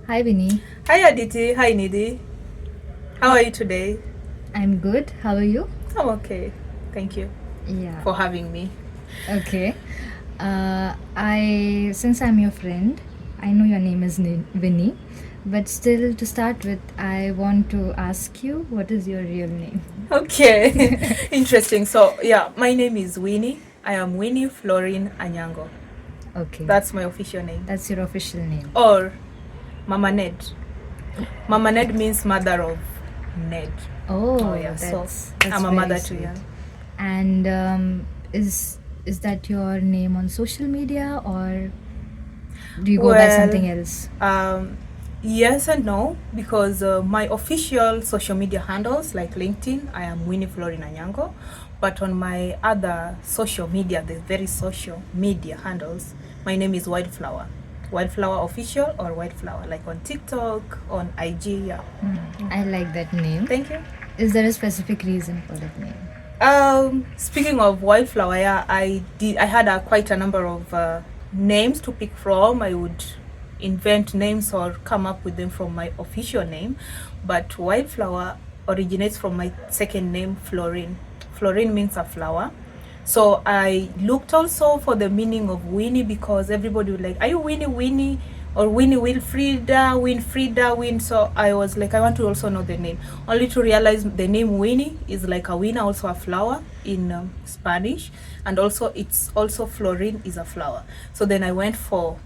Hi Vinny, Hi Aditi, hi Nidhi. How are you today? I'm good. How are you? I'm okay. Thank you Yeah, for having me. okay. I since I'm your friend, I know your name is Vinny, but still to start with, I want to ask you what is your real name? Okay, interesting. So, yeah, my name is Winnie. I am Winnie Florin Anyango. Okay, That's my official name. that's your official name. Or Mama Ned. Mama Ned means mother of Ned. Oh, Oh, yeah. So, that's I'm a very mother too, sweet. yeah. And is that your name on social media or do you go by Well, something else? um, yes and no, because my official social media handles like LinkedIn, I am Winnie Florin Anyango. But on my other social media, the very social media handles, my name is Wildflower. Wildflower official or Wildflower, like on TikTok, on IG, yeah. I like that name. Thank you. Is there a specific reason for that name? Speaking of Wildflower, yeah, I had quite a number of names to pick from. I would invent names or come up with them from my official name, but Wildflower originates from my second name, Florine. Florine means a flower. So I looked also for the meaning of Winnie because everybody would like, are you Winnie Winnie or Winnie Wilfrida, Winfrida, Win? So I was like, I want to also know the name, only to realize the name Winnie is like a winner, also a flower in Spanish, and also it's also Florine is a flower. So then I went for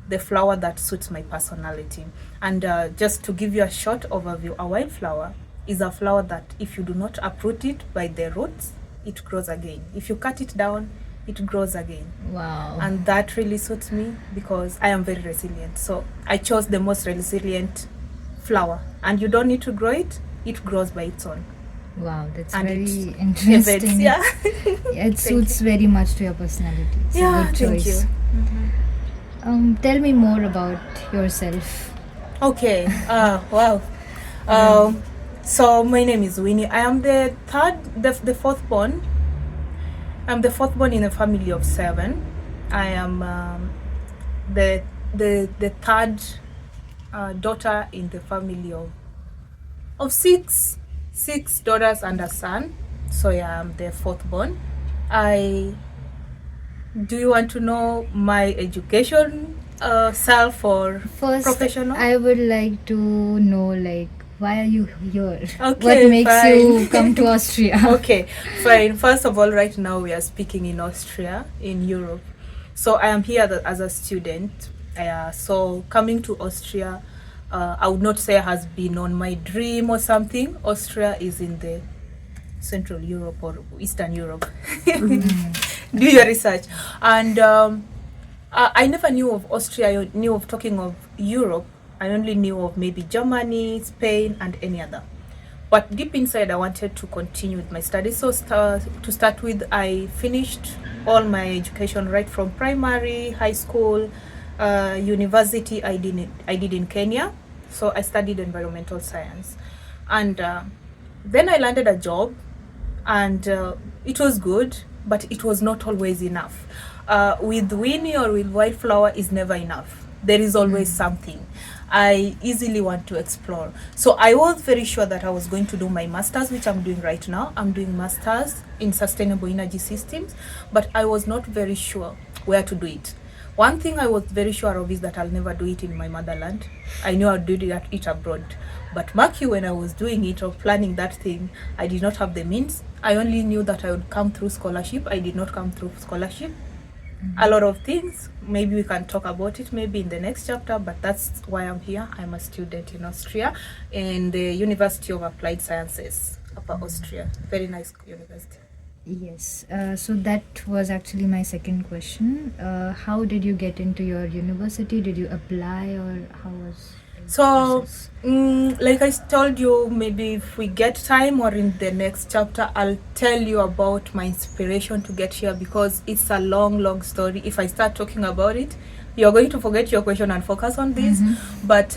the flower that suits my personality. And just to give you a short overview, a wildflower is a flower that if you do not uproot it by the roots, it grows again. If you cut it down, it grows again. Wow. And that really suits me because I am very resilient. So I chose the most resilient flower. And you don't need to grow it, it grows by its own. Wow, that's And it very evades, interesting. yeah. It Thank you. suits very much to your personality. It's a Yeah, good thank choice. you. Mm-hmm. Tell me more about yourself. Okay. Wow. Um, Um, so my name is Winnie. I am the fourth born. I'm the fourth born in a family of seven. I am the the third daughter in the family of six daughters and a son. So yeah, I'm the fourth born. I Do you want to know my education, self or First, professional? I would like to know like why are you here? What Okay, makes fine. you come to Austria? Okay, fine. First of all, right now we are speaking in Austria, in Europe. So I am here as a student. So coming to Austria, I would not say has been on my dream or something. Austria is in the Central Europe or Eastern Europe. Do your research. And I never knew of Austria. I knew of talking of Europe. I only knew of maybe Germany, Spain, and any other. But deep inside, I wanted to continue with my studies. So to start with, I finished all my education right from primary, high school, university. I did in Kenya. So I studied environmental science, and then I landed a job, and it was good, but it was not always enough. With Winnie or with Wildflower is never enough. There is always something. I easily want to explore. So I was very sure that I was going to do my master's, which I'm doing right now. I'm doing master's in sustainable energy systems, but I was not very sure where to do it. One thing I was very sure of is that I'll never do it in my motherland. I knew I'd do it abroad. But mark you, when I was doing it or planning that thing, I did not have the means. I only knew that I would come through scholarship. I did not come through scholarship. A lot of things. Maybe we can talk about it maybe in the next chapter, but that's why I'm here. I'm a student in Austria in the University of Applied Sciences, Upper Austria. Very nice university. Yes. So that was actually my second question. How did you get into your university? Did you apply or how was the So, process? like I told you, maybe if we get time or in the next chapter, I'll tell you about my inspiration to get here because it's a long, long story. If I start talking about it, you're going to forget your question and focus on this. But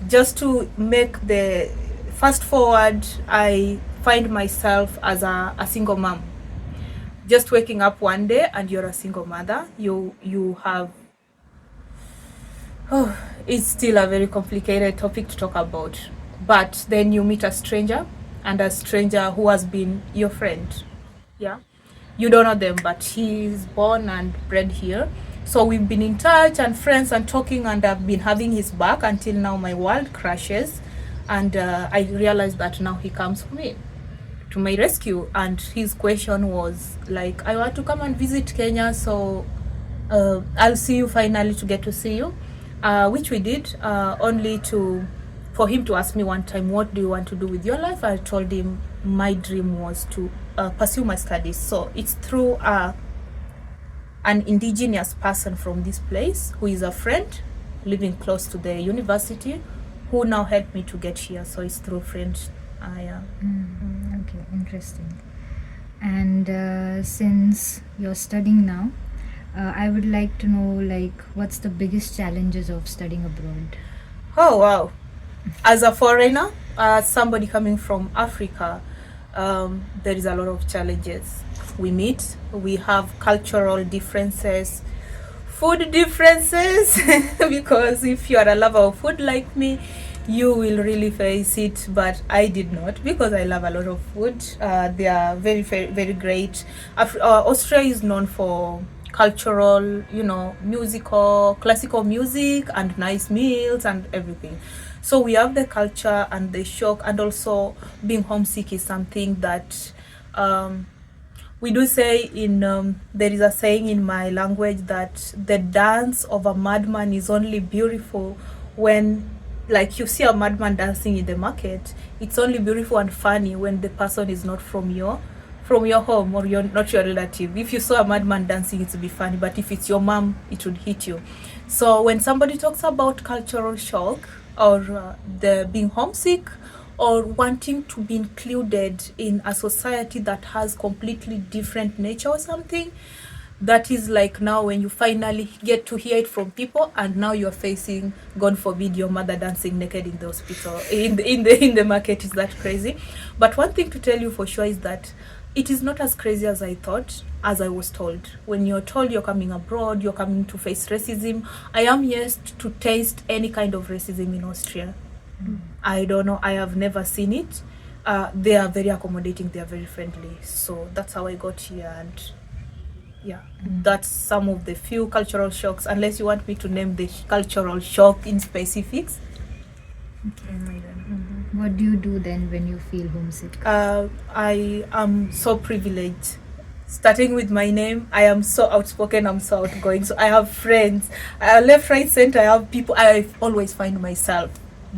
just to make the fast forward, I find myself as a single mom. Just waking up one day and you're a single mother. You have it's still a very complicated topic to talk about. But then you meet a stranger, and a stranger who has been your friend. Yeah. You don't know them, but he's born and bred here. So we've been in touch and friends and talking, and I've been having his back until now my world crashes. And I realized that now he comes for me to my rescue. And his question was like, I want to come and visit Kenya, so I'll see you finally to get to see you, which we did, only for him to ask me one time, what do you want to do with your life? I told him my dream was to pursue my studies. So it's through an indigenous person from this place who is a friend living close to the university who now helped me to get here. So it's through friends. Okay, interesting. And since you're studying now, I would like to know, like, what's the biggest challenges of studying abroad? Oh, wow. As a foreigner, somebody coming from Africa, there is a lot of challenges we meet. We have cultural differences, food differences, because if you are a lover of food like me, you will really face it, but I did not, because I love a lot of food. They are very, very, very great. Austria is known for cultural, musical, classical music and nice meals and everything. So we have the culture and the shock, and also being homesick is something that we do say there is a saying in my language that the dance of a madman is only beautiful when, like, you see a madman dancing in the market. It's only beautiful and funny when the person is not from your home, or you're not your relative. If you saw a madman dancing, it would be funny, but if it's your mom, it would hit you. So when somebody talks about cultural shock, or the being homesick, or wanting to be included in a society that has completely different nature or something, that is like now when you finally get to hear it from people, and now you're facing, God forbid, your mother dancing naked in the hospital, in the market. Is that crazy? But one thing to tell you for sure is that it is not as crazy as I thought, as I was told. When you're told you're coming abroad, you're coming to face racism. I am yet to taste any kind of racism in Austria. I don't know. I have never seen it. They are very accommodating. They are very friendly. So that's how I got here. And yeah, that's some of the few cultural shocks, unless you want me to name the cultural shock in specifics. Okay. What do you do then when you feel homesick? I am so privileged. Starting with my name, I am so outspoken, I'm so outgoing. So I have friends, left, right, center. I have people. I always find myself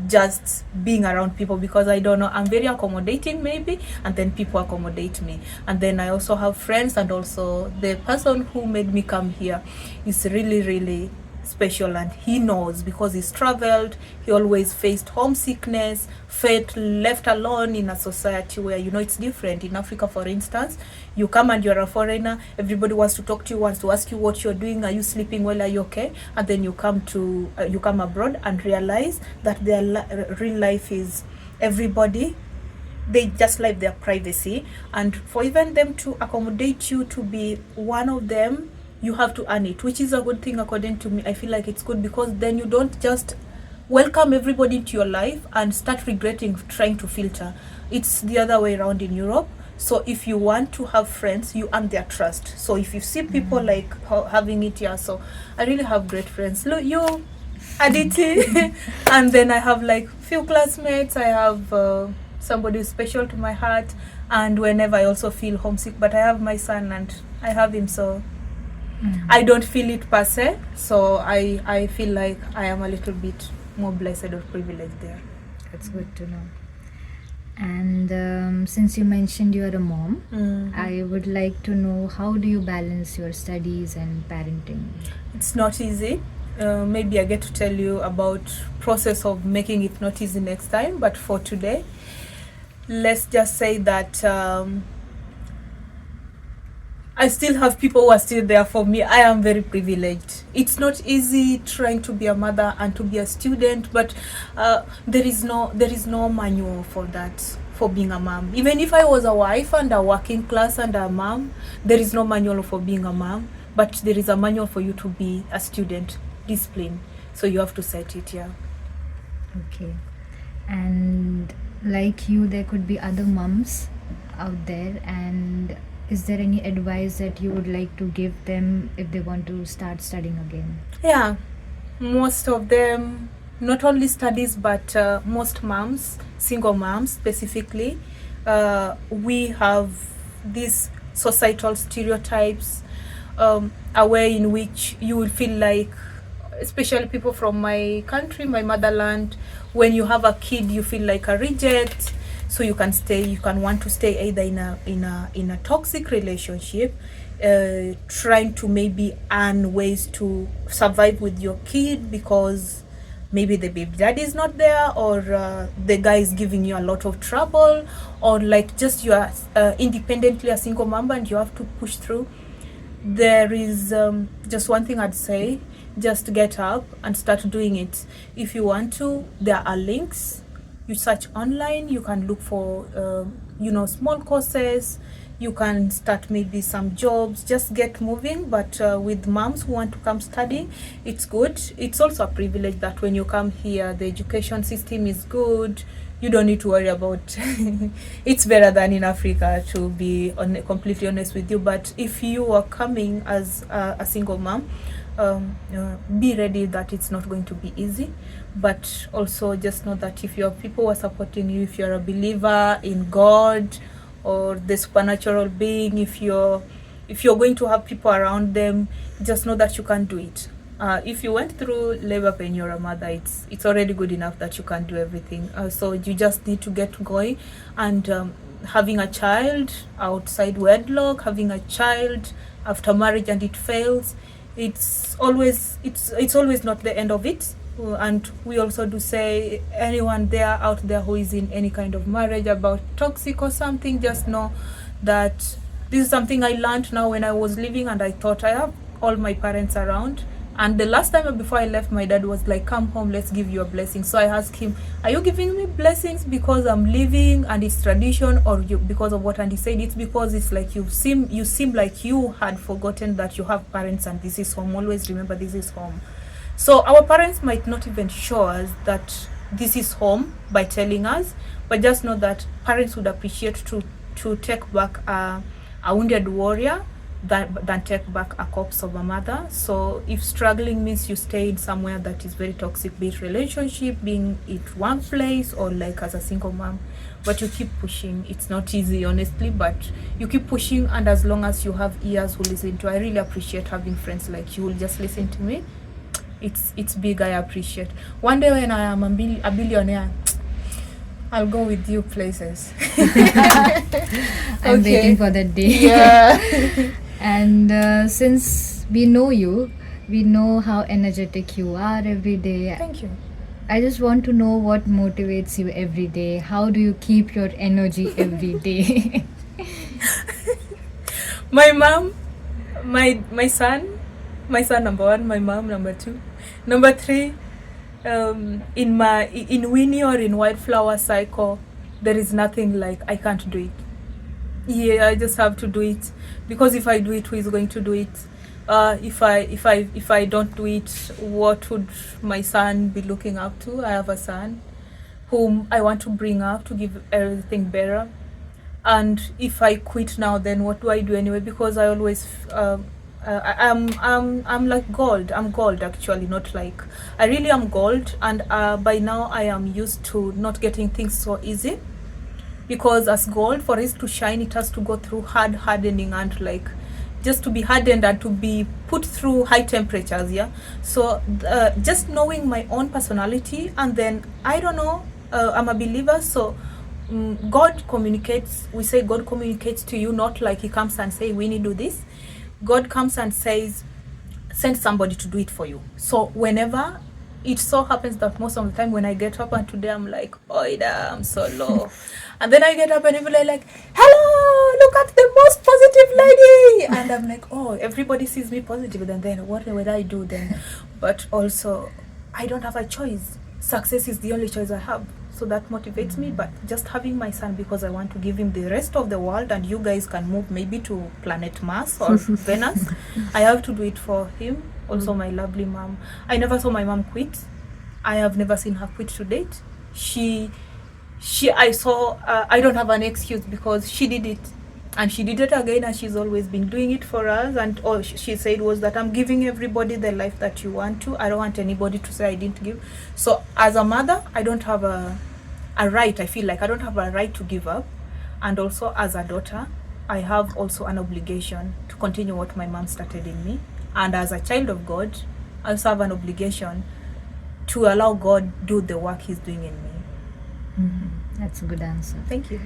just being around people, because I don't know, I'm very accommodating maybe, and then people accommodate me. And then I also have friends, and also the person who made me come here is really, really special, and he knows, because he's traveled. He always faced homesickness, felt left alone in a society where, it's different. In Africa, for instance, you come and you're a foreigner, everybody wants to talk to you, wants to ask you what you're doing, are you sleeping well, are you okay? And then you come abroad and realize that their real life is everybody, they just like their privacy. And for even them to accommodate you to be one of them, you have to earn it, which is a good thing according to me. I feel like it's good, because then you don't just welcome everybody into your life and start regretting trying to filter. It's the other way around in Europe. So if you want to have friends, you earn their trust. So if you see people like having it here, so I really have great friends. Look, you, Aditi, and then I have like few classmates. I have somebody who's special to my heart, and whenever I also feel homesick, but I have my son and I have him, so I don't feel it per se. So I feel like I am a little bit more blessed or privileged there. That's good to know. And since you mentioned you are a mom, I would like to know, how do you balance your studies and parenting? It's not easy. Maybe I get to tell you about process of making it not easy next time. But for today, let's just say that I still have people who are still there for me. I am very privileged. It's not easy trying to be a mother and to be a student, but there is no manual for that, for being a mom. Even if I was a wife and a working class and a mom, there is no manual for being a mom, but there is a manual for you to be a student. Discipline. So you have to set it, yeah. Okay. And like you, there could be other moms out there. And is there any advice that you would like to give them if they want to start studying again? Yeah, most of them, not only studies, but most moms, single moms specifically, we have these societal stereotypes, a way in which you will feel like, especially people from my country, my motherland, when you have a kid, you feel like a reject. So you can want to stay either in a toxic relationship, trying to maybe earn ways to survive with your kid because maybe the baby daddy is not there, or the guy is giving you a lot of trouble, or like just you are independently a single mom and you have to push through. There is just one thing I'd say: just get up and start doing it. If you want to, there are links. You search online, you can look for small courses, you can start maybe some jobs, just get moving. But with moms who want to come study, it's good. It's also a privilege that when you come here, the education system is good. You don't need to worry about it's better than in Africa, to be completely honest with you. But if you are coming as a single mom, be ready that it's not going to be easy. But also just know that if your people are supporting you, if you're a believer in God or the supernatural being, if you're going to have people around them, just know that you can do it. If you went through labor pain, you're a mother, it's already good enough that you can do everything. So you just need to get going. And having a child outside wedlock, having a child after marriage and it fails, it's always not the end of it. And we also do say, anyone out there who is in any kind of marriage about toxic or something, just know that this is something I learned now when I was leaving, and I thought I have all my parents around. And the last time before I left, my dad was like, come home, let's give you a blessing. So I asked him, are you giving me blessings because I'm leaving and it's tradition, or because of what? And he said, it's because it's like you seem like you had forgotten that you have parents and this is home. Always remember, this is home. So our parents might not even show us that this is home by telling us, but just know that parents would appreciate to take back a wounded warrior than take back a corpse of a mother. So if struggling means you stay in somewhere that is very toxic, be it relationship, being it one place, or like as a single mom, but you keep pushing. It's not easy, honestly, but you keep pushing. And as long as you have ears who listen to, I really appreciate having friends like you who will just listen to me. It's big. I appreciate. One day when I am a billionaire, I'll go with you places. I'm waiting for that day. Yeah. And since we know you, we know how energetic you are every day. Thank you. I just want to know what motivates you every day. How do you keep your energy every day? My mom, my son number one, my mom number two, number three. In Winnie or in Wildflower Cycle, there is nothing like I can't do it. Yeah, I just have to do it, because if I do it, who is going to do it? If I don't do it, what would my son be looking up to? I have a son whom I want to bring up to give everything better. And if I quit now, then what do I do anyway? Because I always I'm like gold. I'm gold, actually, not like, I really am gold. And by now I am used to not getting things so easy, because as gold, for it to shine, it has to go through hardening, and like just to be hardened and to be put through high temperatures. Yeah. So just knowing my own personality, and then I don't know, I'm a believer. So God communicates. We say God communicates to you, not like he comes and say, we need to do this. God comes and says, send somebody to do it for you. So whenever it so happens that most of the time when I get up, and today I'm like, oh, I'm so low. And then I get up and everybody like, hello, look at the most positive lady. And I'm like, oh, everybody sees me positive. And then what would I do then? But also, I don't have a choice. Success is the only choice I have. So that motivates me. But just having my son, because I want to give him the rest of the world, and you guys can move maybe to planet Mars or Venus, I have to do it for him. Also my lovely mom. I never saw my mom quit. I have never seen her quit to date. I don't have an excuse because she did it. And she did it again, and she's always been doing it for us. And all she said was that I'm giving everybody the life that you want to. I don't want anybody to say I didn't give. So as a mother, I don't have a right. I feel like I don't have a right to give up. And also as a daughter, I have also an obligation to continue what my mom started in me. And as a child of God, I also have an obligation to allow God do the work He's doing in me. That's a good answer. Thank you.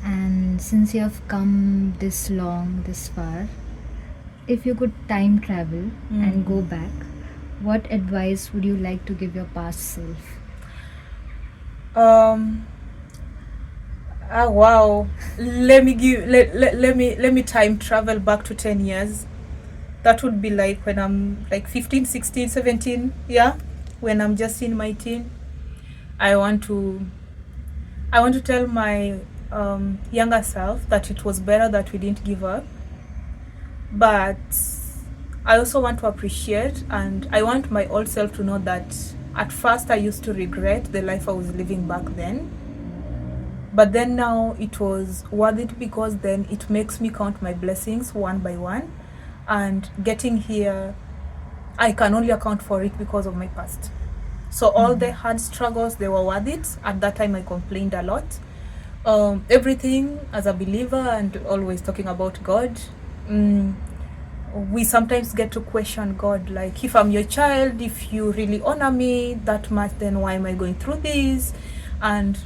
And since you have come this long, this far, if you could time travel and go back, what advice would you like to give your past self? Wow. Let me time travel back to 10 years. That would be like when I'm like 15, 16, 17, yeah, when I'm just in my teen. I want to tell my younger self that it was better that we didn't give up. But I also want to appreciate, and I want my old self to know that at first I used to regret the life I was living back then. But then now it was worth it because then it makes me count my blessings one by one. And getting here, I can only account for it because of my past. So all the hard struggles, they were worth it. At that time, I complained a lot. Everything as a believer and always talking about God, we sometimes get to question God, like, if I'm your child, if you really honor me that much, then why am I going through this? And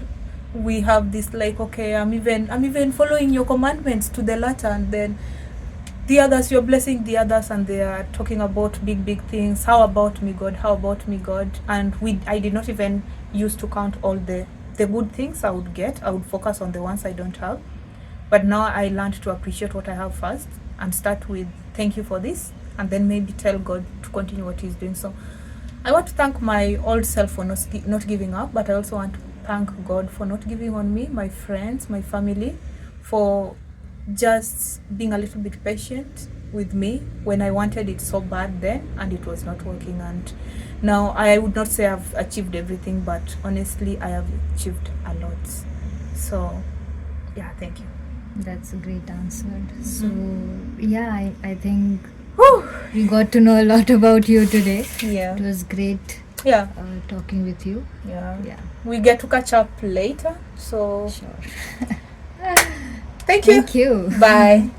we have this like, okay, I'm even following your commandments to the letter, and then the others, you're blessing the others, and they are talking about big things. How about me, God? How about me, God? And I did not even used to count all the good things I would get. I would focus on the ones I don't have. But now I learned to appreciate what I have first and start with thank you for this, and then maybe tell God to continue what He's doing. So I want to thank my old self for not giving up, but I also want to thank God for not giving on me, my friends, my family, for just being a little bit patient with me when I wanted it so bad then and it was not working. And now I would not say I've achieved everything, but honestly I have achieved a lot. So yeah, thank you. That's a great answer. So yeah, I think we got to know a lot about you today. Yeah, it was great talking with you. Yeah, we get to catch up later, so sure. thank you. Thank you. Bye.